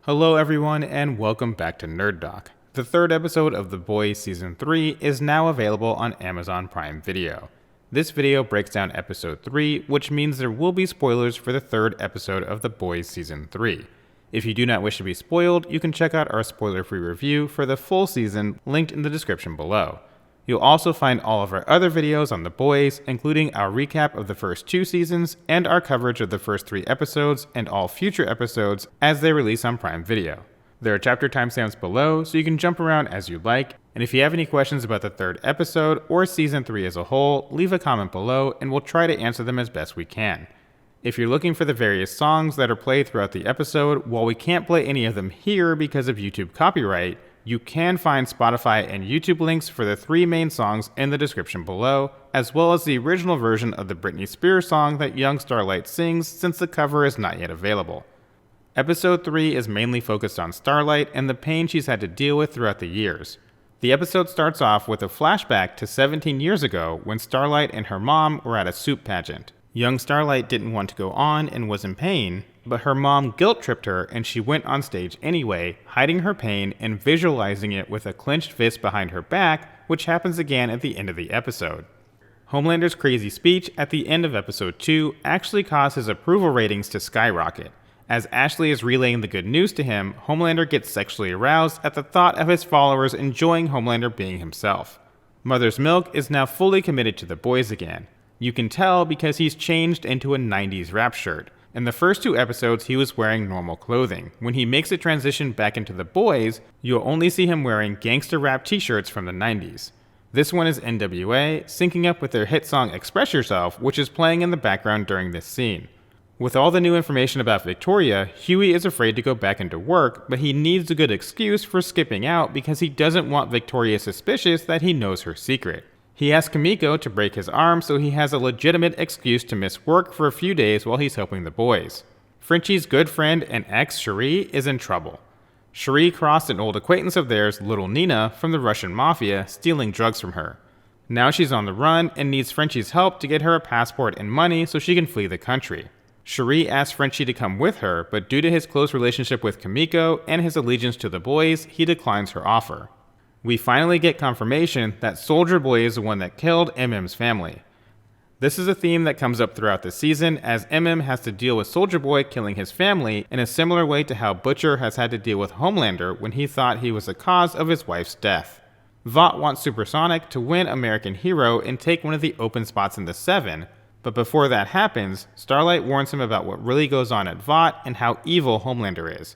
Hello everyone and welcome back to Nerd Doc. The third episode of The Boys Season 3 is now available on Amazon Prime Video. This video breaks down episode 3, which means there will be spoilers for the third episode of The Boys Season 3. If you do not wish to be spoiled, you can check out our spoiler-free review for the full season linked in the description below. You'll also find all of our other videos on The Boys, including our recap of the first 2 seasons and our coverage of the first 3 episodes and all future episodes as they release on Prime Video. There are chapter timestamps below, so you can jump around as you like, and if you have any questions about the third episode or season 3 as a whole, leave a comment below and we'll try to answer them as best we can. If you're looking for the various songs that are played throughout the episode, while we can't play any of them here because of YouTube copyright, you can find Spotify and YouTube links for the 3 main songs in the description below, as well as the original version of the Britney Spears song that young Starlight sings since the cover is not yet available. Episode 3 is mainly focused on Starlight and the pain she's had to deal with throughout the years. The episode starts off with a flashback to 17 years ago when Starlight and her mom were at a soup pageant. Young Starlight didn't want to go on and was in pain, but her mom guilt-tripped her and she went on stage anyway, hiding her pain and visualizing it with a clenched fist behind her back, which happens again at the end of the episode. Homelander's crazy speech at the end of episode 2 actually caused his approval ratings to skyrocket. As Ashley is relaying the good news to him, Homelander gets sexually aroused at the thought of his followers enjoying Homelander being himself. Mother's Milk is now fully committed to the boys again. You can tell because he's changed into a 90s rap shirt. In the first 2 episodes, he was wearing normal clothing. When he makes a transition back into the boys, you'll only see him wearing gangster rap t-shirts from the 90s. This one is N.W.A, syncing up with their hit song Express Yourself, which is playing in the background during this scene. With all the new information about Victoria, Hughie is afraid to go back into work, but he needs a good excuse for skipping out because he doesn't want Victoria suspicious that he knows her secret. He asks Kimiko to break his arm so he has a legitimate excuse to miss work for a few days while he's helping the boys. Frenchie's good friend and ex, Cherie, is in trouble. Cherie crossed an old acquaintance of theirs, Little Nina, from the Russian mafia, stealing drugs from her. Now she's on the run and needs Frenchie's help to get her a passport and money so she can flee the country. Cherie asks Frenchie to come with her, but due to his close relationship with Kimiko and his allegiance to the boys, he declines her offer. We finally get confirmation that Soldier Boy is the one that killed M.M.'s family. This is a theme that comes up throughout the season as M.M. has to deal with Soldier Boy killing his family in a similar way to how Butcher has had to deal with Homelander when he thought he was the cause of his wife's death. Vought wants Supersonic to win American Hero and take one of the open spots in the 7, but before that happens, Starlight warns him about what really goes on at Vought and how evil Homelander is.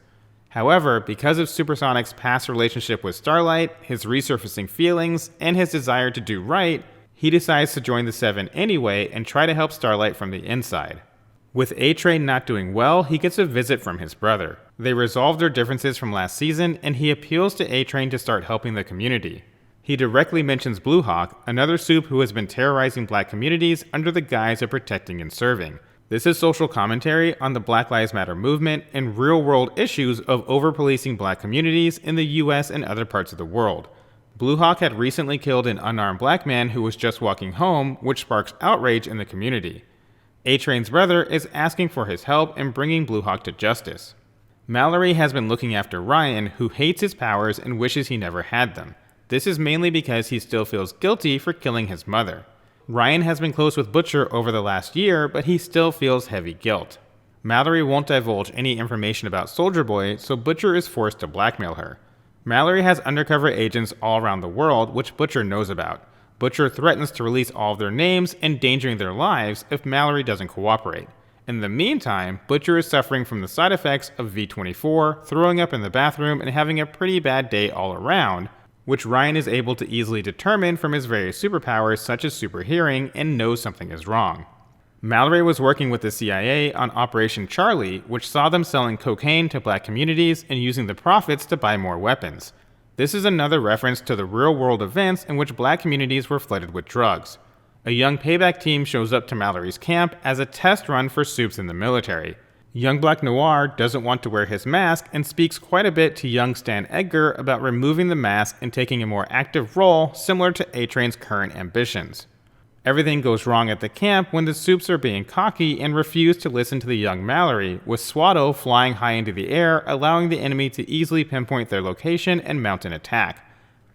However, because of Supersonic's past relationship with Starlight, his resurfacing feelings, and his desire to do right, he decides to join the 7 anyway and try to help Starlight from the inside. With A-Train not doing well, he gets a visit from his brother. They resolve their differences from last season, and he appeals to A-Train to start helping the community. He directly mentions Blue Hawk, another soup who has been terrorizing black communities under the guise of protecting and serving. This is social commentary on the Black Lives Matter movement and real-world issues of over-policing black communities in the US and other parts of the world. Blue Hawk had recently killed an unarmed black man who was just walking home, which sparks outrage in the community. A-Train's brother is asking for his help in bringing Blue Hawk to justice. Mallory has been looking after Ryan, who hates his powers and wishes he never had them. This is mainly because he still feels guilty for killing his mother. Ryan has been close with Butcher over the last year, but he still feels heavy guilt. Mallory won't divulge any information about Soldier Boy, so Butcher is forced to blackmail her. Mallory has undercover agents all around the world, which Butcher knows about. Butcher threatens to release all of their names, endangering their lives if Mallory doesn't cooperate. In the meantime, Butcher is suffering from the side effects of V24, throwing up in the bathroom, and having a pretty bad day all around, which Ryan is able to easily determine from his various superpowers such as super hearing and knows something is wrong. Mallory was working with the CIA on Operation Charlie, which saw them selling cocaine to black communities and using the profits to buy more weapons. This is another reference to the real-world events in which black communities were flooded with drugs. A young Payback team shows up to Mallory's camp as a test run for soups in the military. Young Black Noir doesn't want to wear his mask and speaks quite a bit to young Stan Edgar about removing the mask and taking a more active role similar to A-Train's current ambitions. Everything goes wrong at the camp when the Supes are being cocky and refuse to listen to the young Mallory, with Joao flying high into the air, allowing the enemy to easily pinpoint their location and mount an attack.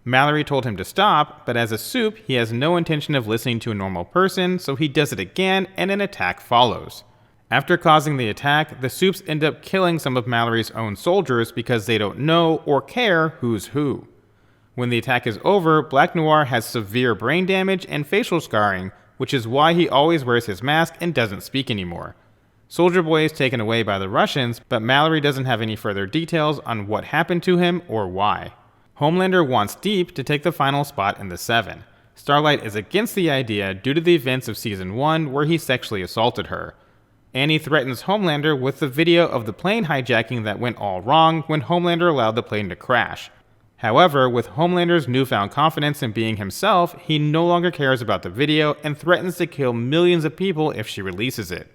Mallory told him to stop, but as a Supe, he has no intention of listening to a normal person, so he does it again and an attack follows. After causing the attack, the Supes end up killing some of Mallory's own soldiers because they don't know or care who's who. When the attack is over, Black Noir has severe brain damage and facial scarring, which is why he always wears his mask and doesn't speak anymore. Soldier Boy is taken away by the Russians, but Mallory doesn't have any further details on what happened to him or why. Homelander wants Deep to take the final spot in the 7. Starlight is against the idea due to the events of Season 1 where he sexually assaulted her. Annie threatens Homelander with the video of the plane hijacking that went all wrong when Homelander allowed the plane to crash. However, with Homelander's newfound confidence in being himself, he no longer cares about the video and threatens to kill millions of people if she releases it.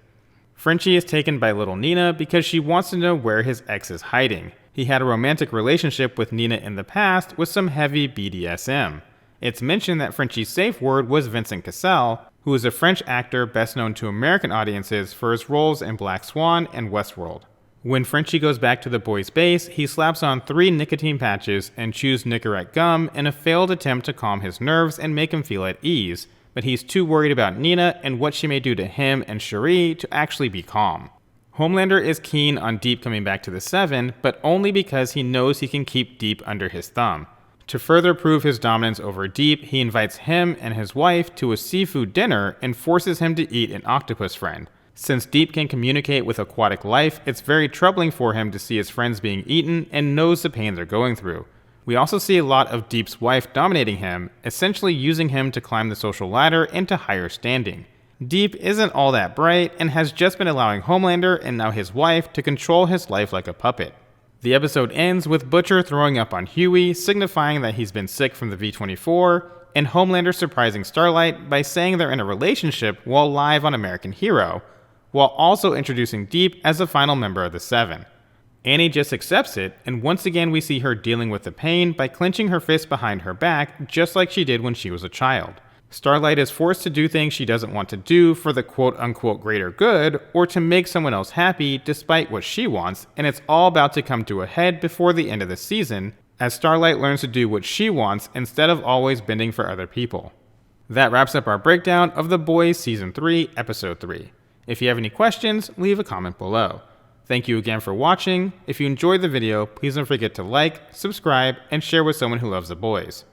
Frenchie is taken by little Nina because she wants to know where his ex is hiding. He had a romantic relationship with Nina in the past with some heavy BDSM. It's mentioned that Frenchie's safe word was Vincent Cassel, who is a French actor best known to American audiences for his roles in Black Swan and Westworld. When Frenchie goes back to the boys' base, he slaps on 3 nicotine patches and chews Nicorette gum in a failed attempt to calm his nerves and make him feel at ease, but he's too worried about Nina and what she may do to him and Cherie to actually be calm. Homelander is keen on Deep coming back to the 7, but only because he knows he can keep Deep under his thumb. To further prove his dominance over Deep, he invites him and his wife to a seafood dinner and forces him to eat an octopus friend. Since Deep can communicate with aquatic life, it's very troubling for him to see his friends being eaten and knows the pain they're going through. We also see a lot of Deep's wife dominating him, essentially using him to climb the social ladder into higher standing. Deep isn't all that bright and has just been allowing Homelander and now his wife to control his life like a puppet. The episode ends with Butcher throwing up on Hughie, signifying that he's been sick from the V-24, and Homelander surprising Starlight by saying they're in a relationship while live on American Hero, while also introducing Deep as the final member of the 7. Annie just accepts it, and once again we see her dealing with the pain by clenching her fist behind her back just like she did when she was a child. Starlight is forced to do things she doesn't want to do for the quote-unquote greater good, or to make someone else happy despite what she wants, and it's all about to come to a head before the end of the season, as Starlight learns to do what she wants instead of always bending for other people. That wraps up our breakdown of The Boys Season 3, Episode 3. If you have any questions, leave a comment below. Thank you again for watching. If you enjoyed the video, please don't forget to like, subscribe, and share with someone who loves The Boys.